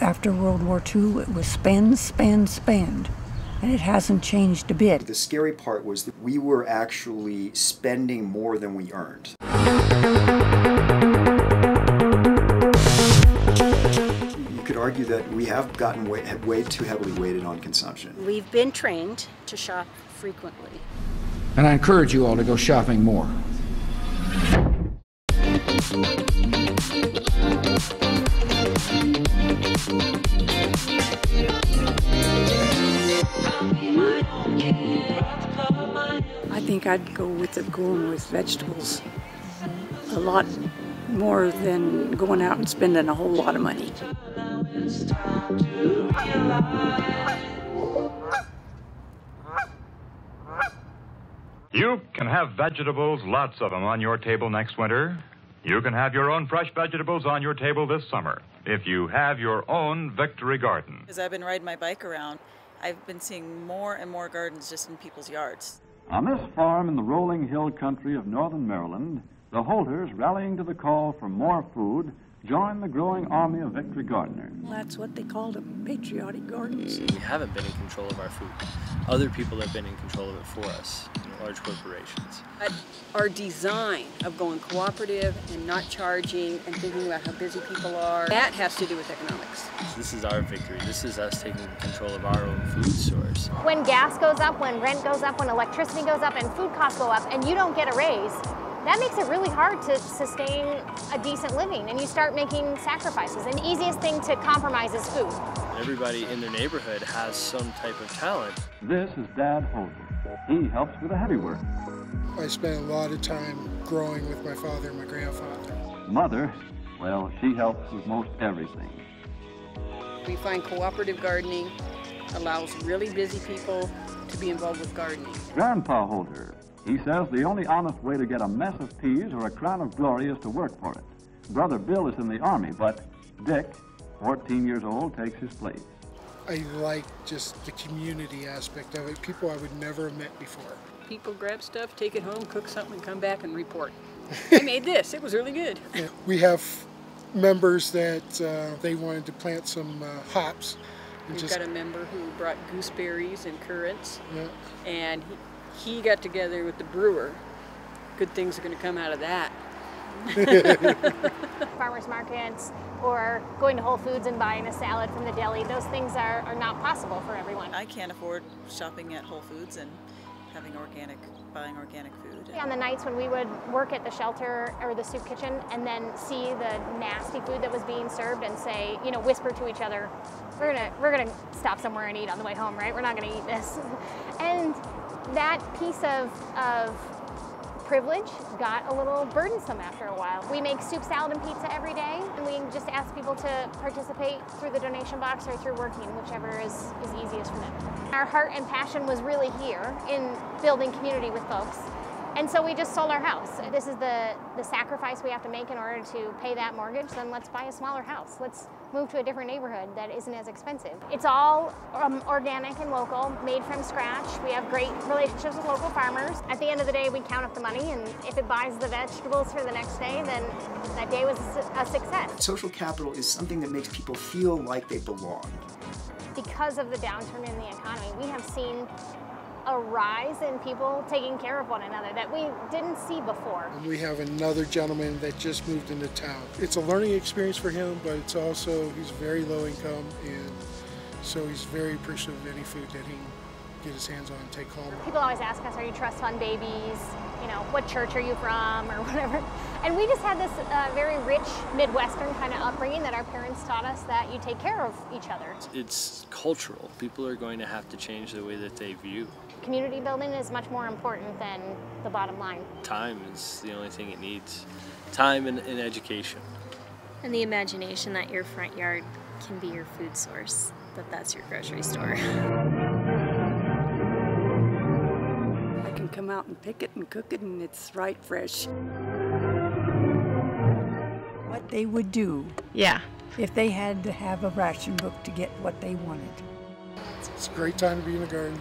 after World War II, it was spend, spend, spend. And it hasn't changed a bit. The scary part was that we were actually spending more than we earned. You could argue that we have gotten way too heavily weighted on consumption. We've been trained to shop frequently. And I encourage you all to go shopping more. I think I'd go with going with vegetables a lot more than going out and spending a whole lot of money. You can have vegetables, lots of them, on your table next winter. You can have your own fresh vegetables on your table this summer if you have your own Victory Garden. As I've been riding my bike around, I've been seeing more and more gardens just in people's yards. On this farm in the rolling hill country of northern Maryland, the Holters, rallying to the call for more food, join the growing army of Victory Gardeners. That's what they call them, patriotic gardens. We haven't been in control of our food. Other people have been in control of it for us, large corporations. Our design of going cooperative and not charging and thinking about how busy people are, that has to do with economics. This is our victory. This is us taking control of our own food source. When gas goes up, when rent goes up, when electricity goes up, and food costs go up, and you don't get a raise, that makes it really hard to sustain a decent living, and you start making sacrifices. And the easiest thing to compromise is food. Everybody in their neighborhood has some type of talent. This is Dad Holter. He helps with the heavy work. I spent a lot of time growing with my father and my grandfather. Mother, well, she helps with most everything. We find cooperative gardening allows really busy people to be involved with gardening. Grandpa Holter, he says the only honest way to get a mess of peas or a crown of glory is to work for it. Brother Bill is in the Army, but Dick, 14 years old, takes his place. I like just the community aspect of it, people I would never have met before. People grab stuff, take it home, cook something, and come back and report. I made this, it was really good. Yeah, we have members that they wanted to plant some hops. We've got a member who brought gooseberries and currants, yeah. And he got together with the brewer. Good things are going to come out of that. Farmers markets or going to Whole Foods and buying a salad from the deli, those things are not possible for everyone. I can't afford shopping at Whole Foods and buying organic food. On the nights when we would work at the shelter or the soup kitchen and then see the nasty food that was being served and say, whisper to each other, we're gonna stop somewhere and eat on the way home, right? We're not gonna eat this. And that piece of privilege got a little burdensome after a while. We make soup, salad, and pizza every day, and we just ask people to participate through the donation box or through working, whichever is easiest for them. Our heart and passion was really here in building community with folks. And so we just sold our house. This is the sacrifice we have to make in order to pay that mortgage, then let's buy a smaller house. Let's move to a different neighborhood that isn't as expensive. It's all organic and local, made from scratch. We have great relationships with local farmers. At the end of the day, we count up the money, and if it buys the vegetables for the next day, then that day was a success. Social capital is something that makes people feel like they belong. Because of the downturn in the economy, we have seen a rise in people taking care of one another that we didn't see before. We have another gentleman that just moved into town. It's a learning experience for him, but it's also, he's very low income, and so he's very appreciative of any food that he can get his hands on and take home. People always ask us, are you trust fund babies? What church are you from, or whatever. And we just had this very rich Midwestern kind of upbringing that our parents taught us that you take care of each other. It's cultural. People are going to have to change the way that they view. Community building is much more important than the bottom line. Time is the only thing it needs. Time and education. And the imagination that your front yard can be your food source, that's your grocery store. I can come out and pick it and cook it, and it's right fresh. What they would do, if they had to have a ration book to get what they wanted. It's a great time to be in the garden.